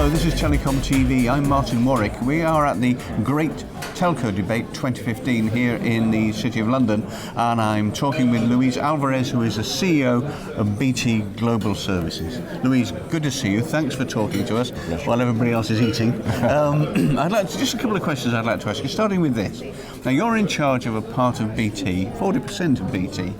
Hello, this is TelecomTV. I'm Martin Warwick. We are at the Great Telco Debate 2015 here in the City of London, and I'm talking with Luis Alvarez, who is the CEO of BT Global Services. Luis, good to see you. Thanks for talking to us while everybody else is eating. Just a couple of questions I'd like to ask you, starting with this. Now, you're in charge of a part of BT, 40% of BT,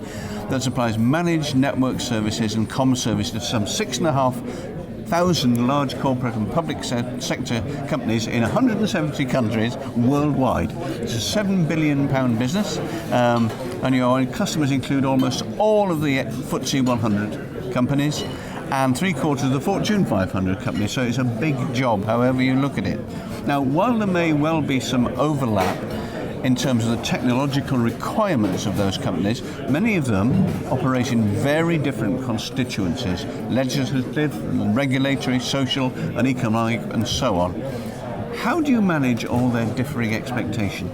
that supplies managed network services and comm services to some 6,500 large corporate and public sector companies in 170 countries worldwide. It's a £7 billion business, and your customers include almost all of the FTSE 100 companies and three-quarters of the Fortune 500 companies, so it's a big job, however you look at it. Now, while there may well be some overlap in terms of the technological requirements of those companies, many of them operate in very different constituencies, legislative, regulatory, social and economic and so on. How do you manage all their differing expectations?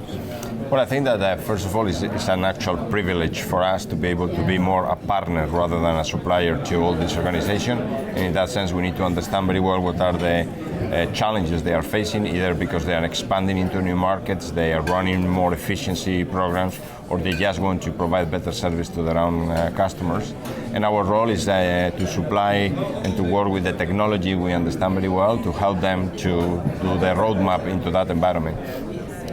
Well, I think that first of all, it's an actual privilege for us to be able to be more a partner rather than a supplier to all this organization. And in that sense, we need to understand very well what are the challenges they are facing, either because they are expanding into new markets, they are running more efficiency programs, or they just want to provide better service to their own customers. And our role is to supply and to work with the technology we understand very well to help them to do the roadmap into that environment.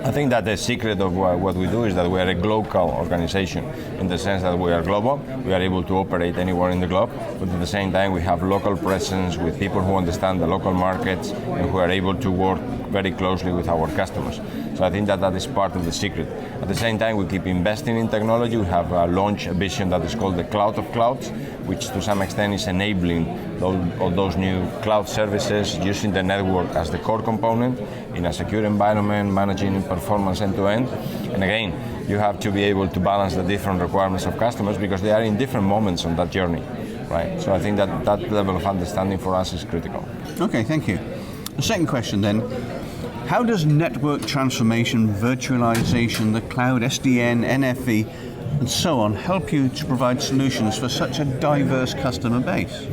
I think that the secret of what we do is that we are a global organization, in the sense that we are global. We are able to operate anywhere in the globe, but at the same time we have local presence with people who understand the local markets and who are able to work very closely with our customers. So I think that is part of the secret. At the same time, we keep investing in technology. We have launched a vision that is called the Cloud of Clouds, which to some extent is enabling all those new cloud services, using the network as the core component in a secure environment, managing performance end-to-end. And again, you have to be able to balance the different requirements of customers because they are in different moments on that journey, right? So I think that level of understanding for us is critical. Okay, thank you. The second question then, how does network transformation, virtualization, the cloud, SDN, NFV, and so on help you to provide solutions for such a diverse customer base?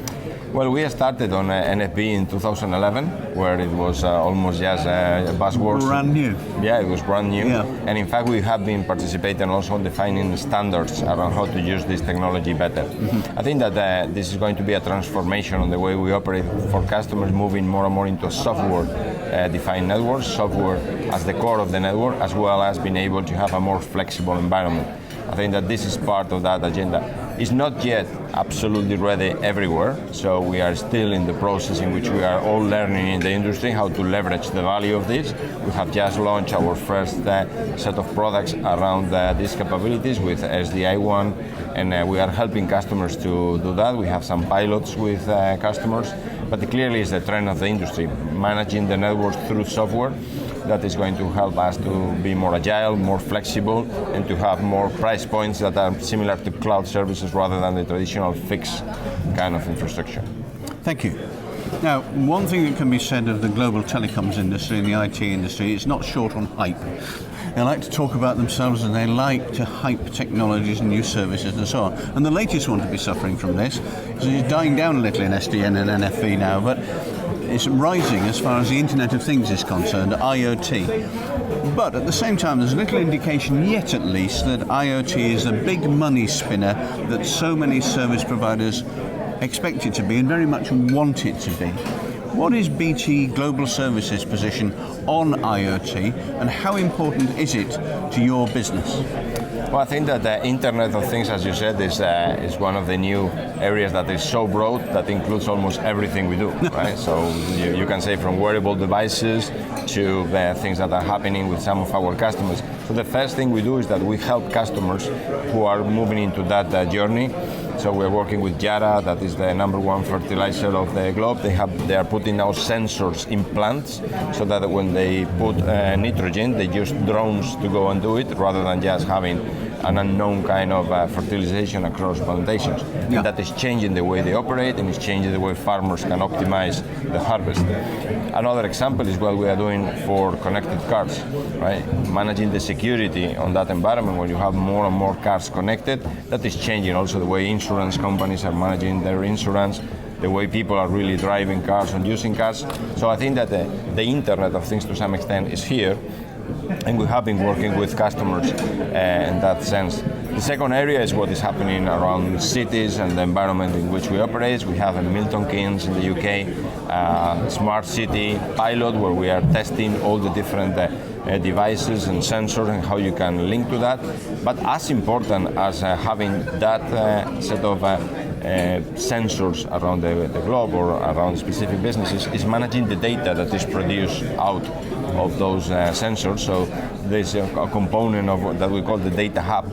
Well, we started on NFV in 2011, where it was almost just a buzzword. Brand new. Yeah, it was brand new. Yeah. And in fact, we have been participating also in defining the standards around how to use this technology better. Mm-hmm. I think that this is going to be a transformation on the way we operate for customers, moving more and more into software-defined networks, software as the core of the network, as well as being able to have a more flexible environment. I think that this is part of that agenda. It's not yet absolutely ready everywhere, so we are still in the process in which we are all learning in the industry how to leverage the value of this. We have just launched our first set of products around these capabilities with SDI One, and we are helping customers to do that. We have some pilots with customers, but clearly it's the trend of the industry, managing the networks through software. That is going to help us to be more agile, more flexible, and to have more price points that are similar to cloud services rather than the traditional fixed kind of infrastructure. Thank you. Now, one thing that can be said of the global telecoms industry and the IT industry, it's not short on hype. They like to talk about themselves and they like to hype technologies and new services and so on. And the latest one to be suffering from this is dying down a little in SDN and NFV now, but it's rising as far as the Internet of Things is concerned, IoT. But at the same time, there's little indication yet, at least, that IoT is a big money spinner that so many service providers expect it to be and very much want it to be. What is BT Global Services' position on IoT, and how important is it to your business? Well, I think that the Internet of Things, as you said, is one of the new areas that is so broad that includes almost everything we do, right? So you can say from wearable devices to the things that are happening with some of our customers. So the first thing we do is that we help customers who are moving into that journey. So we're working with Yara, that is the #1 fertilizer of the globe. They are putting now sensors in plants so that when they put nitrogen, they use drones to go and do it rather than just having an unknown kind of fertilization across plantations. Yeah. And that is changing the way they operate, and it's changing the way farmers can optimize the harvest. Another example is what we are doing for connected cars, right? Managing the security on that environment where you have more and more cars connected. That is changing also the way insurance companies are managing their insurance. the way people are really driving cars and using cars. So I think that the Internet of Things to some extent is here, and we have been working with customers in that sense. The second area is what is happening around cities and the environment in which we operate. We have a Milton Keynes in the UK, smart city pilot where we are testing all the different devices and sensors and how you can link to that. But as important as having that set of sensors around the globe or around specific businesses is managing the data that is produced out of those sensors. So there's a component of that we call the data hub,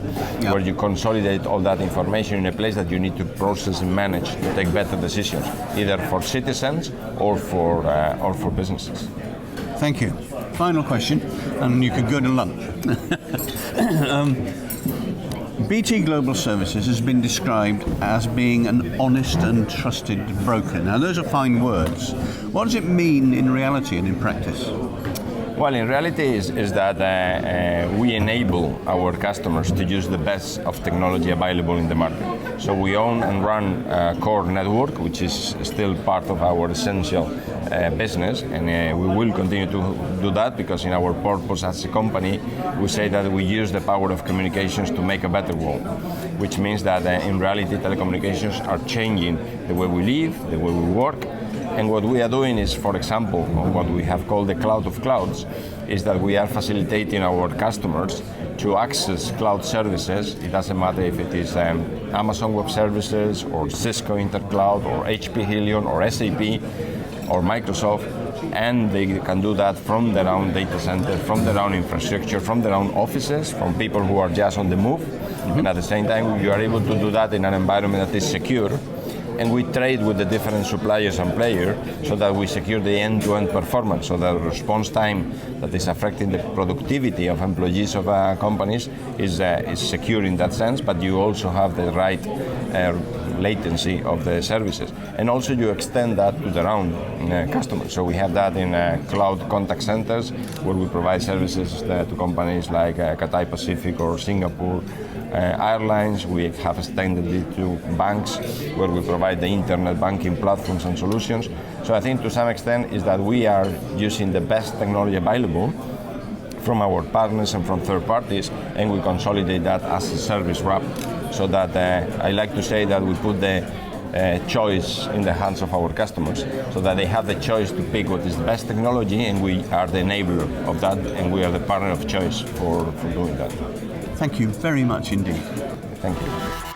where you consolidate all that information in a place that you need to process and manage to take better decisions, either for citizens or for businesses. Thank you. Final question, and you could go to lunch. BT Global Services has been described as being an honest and trusted broker. Now, those are fine words. What does it mean in reality and in practice? Well, in reality is that we enable our customers to use the best of technology available in the market. So we own and run a core network, which is still part of our essential business, and we will continue to do that because in our purpose as a company, we say that we use the power of communications to make a better world, which means that in reality, telecommunications are changing the way we live, the way we work. And what we are doing is, for example, what we have called the cloud of clouds, is that we are facilitating our customers to access cloud services. It doesn't matter if it is Amazon Web Services or Cisco Intercloud or HP Helion or SAP or Microsoft, and they can do that from their own data center, from their own infrastructure, from their own offices, from people who are just on the move. Mm-hmm. And at the same time, you are able to do that in an environment that is secure. And we trade with the different suppliers and players so that we secure the end-to-end performance, so that the response time that is affecting the productivity of employees of companies is secure in that sense, but you also have the right latency of the services. And also you extend that to their own customers. So we have that in cloud contact centers where we provide services to companies like Cathay Pacific or Singapore Airlines. We have extended it to banks where we provide the internet banking platforms and solutions. So I think to some extent is that we are using the best technology available from our partners and from third parties, and we consolidate that as a service wrap, so that I like to say that we put the choice in the hands of our customers, so that they have the choice to pick what is the best technology, and we are the enabler of that, and we are the partner of choice for doing that. Thank you very much indeed. Thank you.